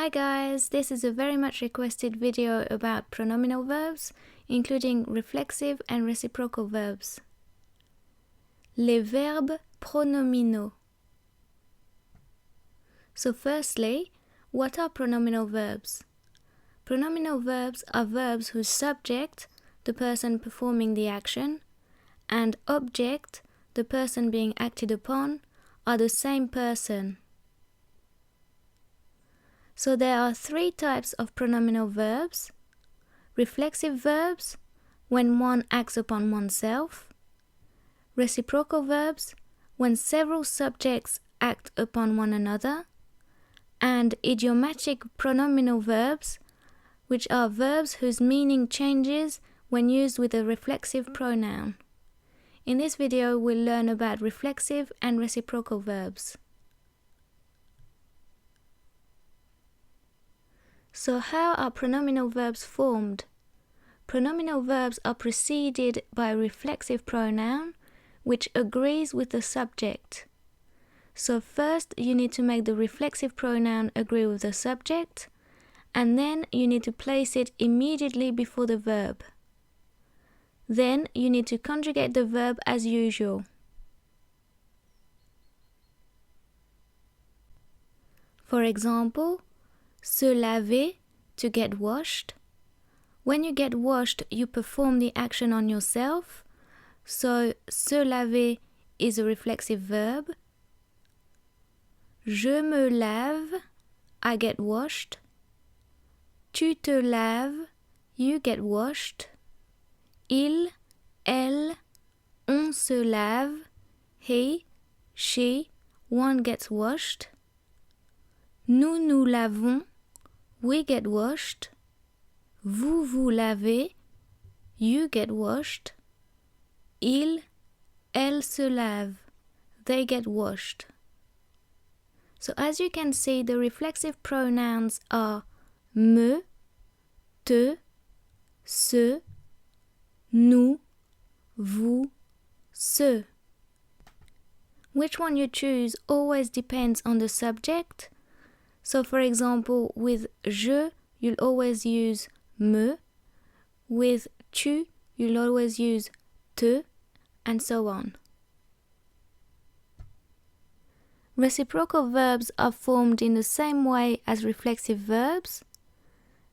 Hi guys, this is a very much requested video about pronominal verbs, including reflexive and reciprocal verbs. Les verbes pronominaux. So firstly, what are pronominal verbs? Pronominal verbs are verbs whose subject, the person performing the action, and object, the person being acted upon, are the same person. So there are three types of pronominal verbs: reflexive verbs, when one acts upon oneself; reciprocal verbs, when several subjects act upon one another; and idiomatic pronominal verbs, which are verbs whose meaning changes when used with a reflexive pronoun. In this video, we'll learn about reflexive and reciprocal verbs. So how are pronominal verbs formed? Pronominal verbs are preceded by a reflexive pronoun which agrees with the subject. So first you need to make the reflexive pronoun agree with the subject, and then you need to place it immediately before the verb. Then you need to conjugate the verb as usual. For example, se laver, to get washed. When you get washed, you perform the action on yourself. So se laver is a reflexive verb. Je me lave, I get washed. Tu te laves, you get washed. Il, elle, on se lave, he, she, one gets washed. Nous nous lavons, we get washed. Vous vous lavez, you get washed. Il, elle se lave, they get washed. So as you can see, the reflexive pronouns are me, te, se, nous, vous, ce. Which one you choose always depends on the subject. So for example, with je, you'll always use me. With tu, you'll always use te, and so on. Reciprocal verbs are formed in the same way as reflexive verbs.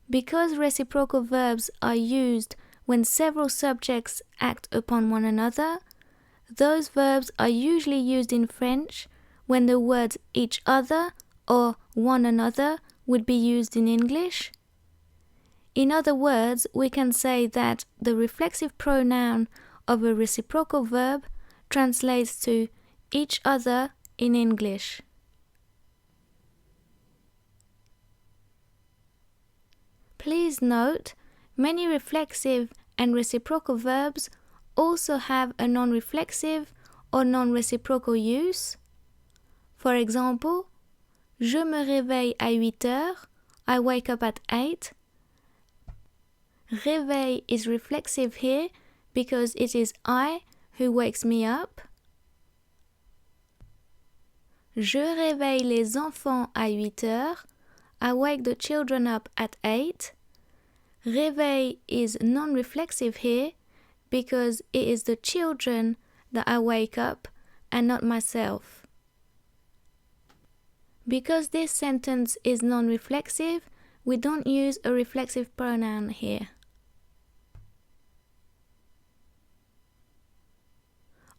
Because reciprocal verbs are used when several subjects act upon one another, those verbs are usually used in French when the words each other or one another would be used in English. In other words, we can say that the reflexive pronoun of a reciprocal verb translates to each other in English. Please note, many reflexive and reciprocal verbs also have a non-reflexive or non-reciprocal use. For example, je me réveille à 8 heures, I wake up at 8. Réveil is reflexive here because it is I who wakes me up. Je réveille les enfants à 8 heures, I wake the children up at 8. Réveil is non-reflexive here because it is the children that I wake up and not myself. Because this sentence is non-reflexive, we don't use a reflexive pronoun here.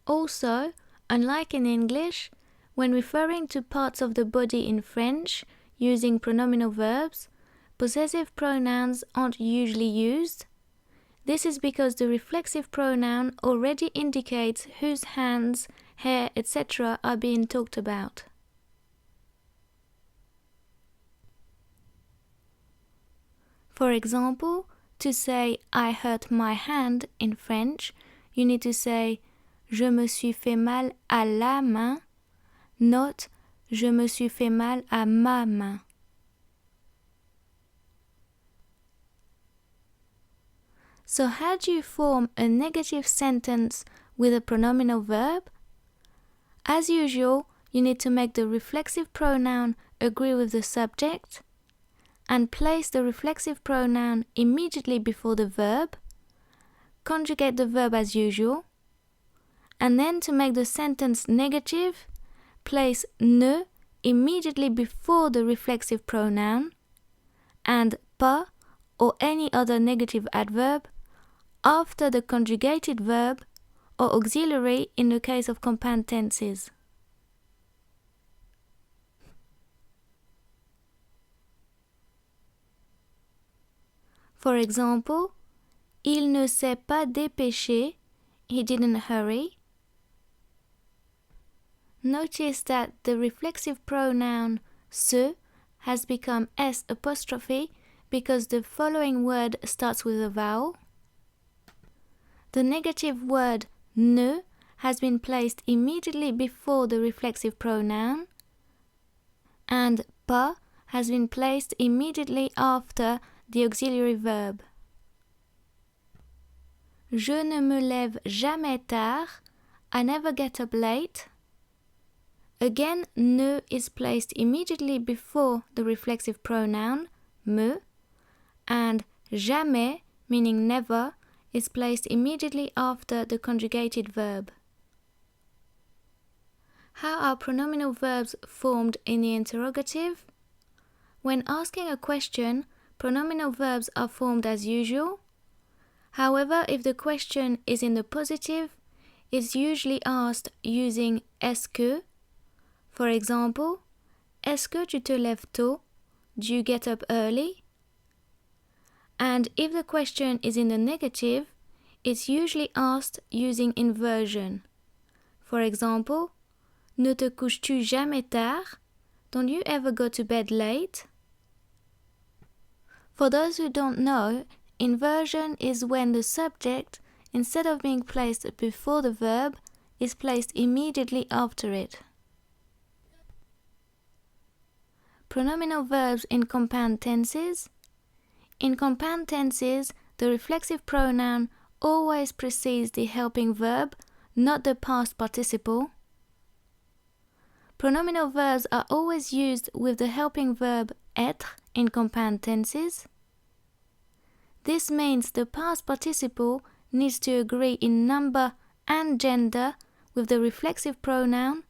Also, unlike in English, when referring to parts of the body in French using pronominal verbs, possessive pronouns aren't usually used. This is because the reflexive pronoun already indicates whose hands, hair, etc. are being talked about. For example, to say I hurt my hand in French, you need to say je me suis fait mal à la main, not je me suis fait mal à ma main. So how do you form a negative sentence with a pronominal verb? As usual, you need to make the reflexive pronoun agree with the subject, and place the reflexive pronoun immediately before the verb, conjugate the verb as usual, and then to make the sentence negative, place ne immediately before the reflexive pronoun and pas or any other negative adverb after the conjugated verb or auxiliary in the case of compound tenses. For example, il ne s'est pas dépêché, he didn't hurry. Notice that the reflexive pronoun se has become s apostrophe because the following word starts with a vowel. The negative word ne has been placed immediately before the reflexive pronoun, and pas has been placed immediately after the auxiliary verb. Je ne me lève jamais tard, I never get up late. Again, ne is placed immediately before the reflexive pronoun, me, and jamais, meaning never, is placed immediately after the conjugated verb. How are pronominal verbs formed in the interrogative? When asking a question, pronominal verbs are formed as usual. However, if the question is in the positive, it's usually asked using est-ce que. For example, est-ce que tu te lèves tôt? Do you get up early? And if the question is in the negative, it's usually asked using inversion. For example, ne te couches-tu jamais tard? Don't you ever go to bed late? For those who don't know, inversion is when the subject, instead of being placed before the verb, is placed immediately after it. Pronominal verbs in compound tenses. In compound tenses, the reflexive pronoun always precedes the helping verb, not the past participle. Pronominal verbs are always used with the helping verb être in compound tenses. This means the past participle needs to agree in number and gender with the reflexive pronoun,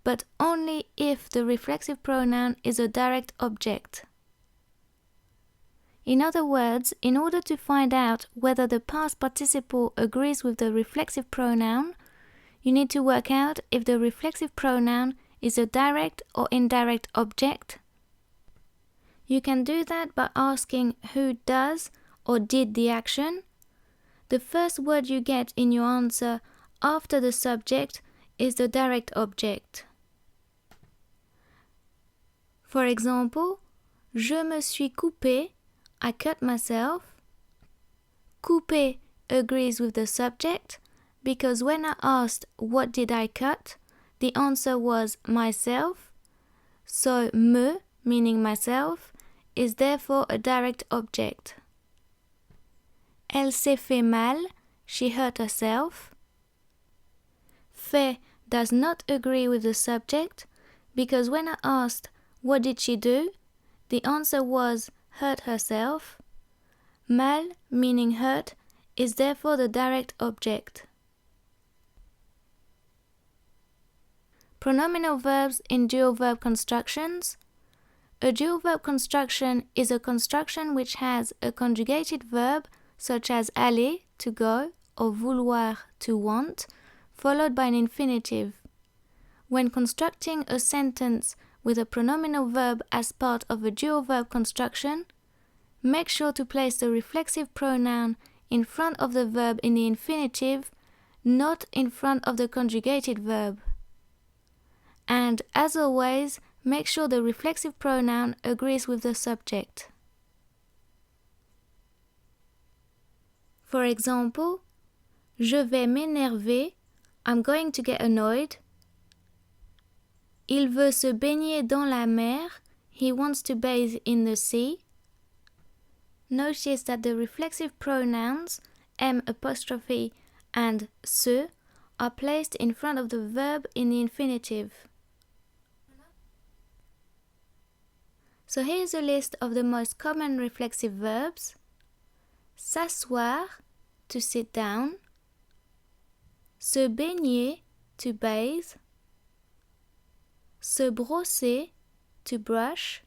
but only if the reflexive pronoun is a direct object. In other words, in order to find out whether the past participle agrees with the reflexive pronoun, you need to work out if the reflexive pronoun is a direct or indirect object. You can do that by asking who does or did the action. The first word you get in your answer after the subject is the direct object. For example, je me suis coupé, I cut myself. Couper agrees with the subject because when I asked what did I cut, the answer was myself. So me, meaning myself, is therefore a direct object. Elle s'est fait mal, she hurt herself. Fait does not agree with the subject because when I asked what did she do, the answer was hurt herself. Mal, meaning hurt, is therefore the direct object. Pronominal verbs in dual-verb constructions. A dual-verb construction is a construction which has a conjugated verb such as aller, to go, or vouloir, to want, followed by an infinitive. When constructing a sentence with a pronominal verb as part of a dual-verb construction, make sure to place the reflexive pronoun in front of the verb in the infinitive, not in front of the conjugated verb. And, as always, make sure the reflexive pronoun agrees with the subject. For example, je vais m'énerver, I'm going to get annoyed. Il veut se baigner dans la mer, he wants to bathe in the sea. Notice that the reflexive pronouns m' and se are placed in front of the verb in the infinitive. So here's a list of the most common reflexive verbs. S'asseoir, to sit down. Se baigner, to bathe. Se brosser, to brush.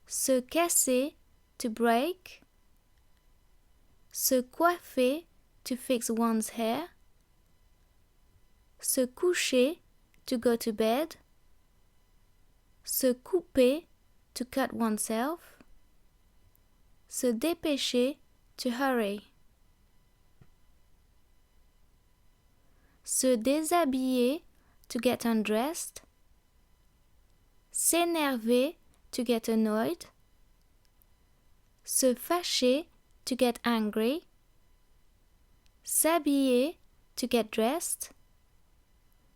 Se casser, to break. Se coiffer, to fix one's hair. Se coucher, to go to bed. Se couper, to cut oneself. Se dépêcher, to hurry. Se déshabiller, to get undressed. S'énerver, to get annoyed. Se fâcher, to get angry. S'habiller, to get dressed.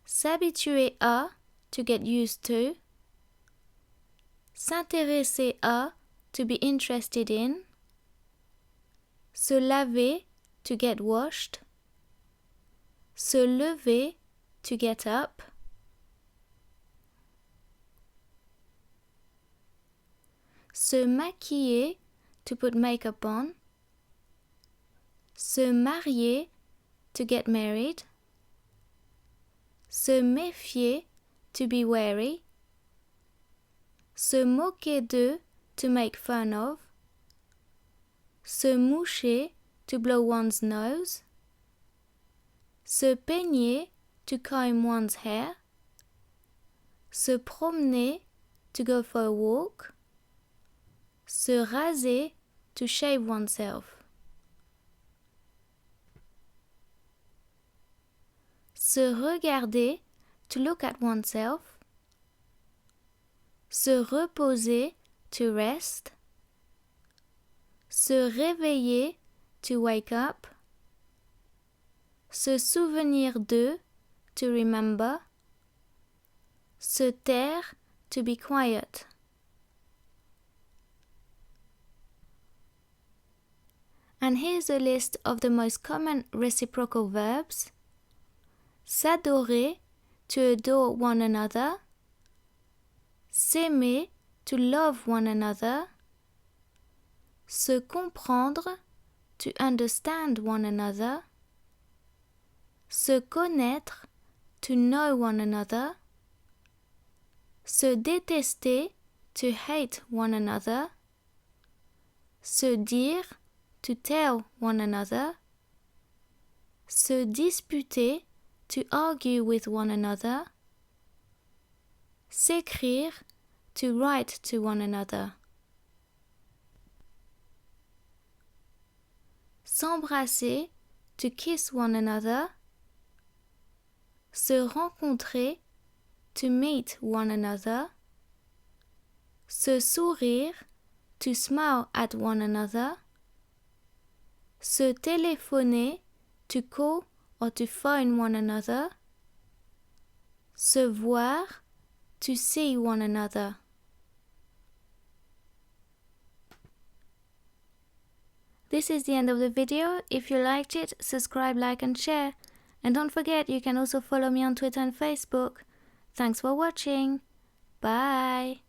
S'habituer à, to get used to. S'intéresser à, to be interested in. Se laver, to get washed. Se lever, to get up. Se maquiller, to put makeup on. Se marier, to get married. Se méfier, to be wary. Se moquer de, to make fun of. Se moucher, to blow one's nose. Se peigner, to comb one's hair. Se promener, to go for a walk. Se raser, to shave oneself. Se regarder, to look at oneself. Se reposer, to rest. Se réveiller, to wake up. Se souvenir de, to remember. Se taire, to be quiet. And here's a list of the most common reciprocal verbs. S'adorer, to adore one another. S'aimer, to love one another. Se comprendre, to understand one another. Se connaître, to know one another. Se détester, to hate one another. Se dire, to tell one another. Se disputer, to argue with one another. S'écrire, to write to one another. S'embrasser, to kiss one another. Se rencontrer, to meet one another. Se sourire, to smile at one another. Se téléphoner, to call or to phone one another. Se voir, to see one another. This is the end of the video. If you liked it, subscribe, like and share. And don't forget, you can also follow me on Twitter and Facebook. Thanks for watching. Bye.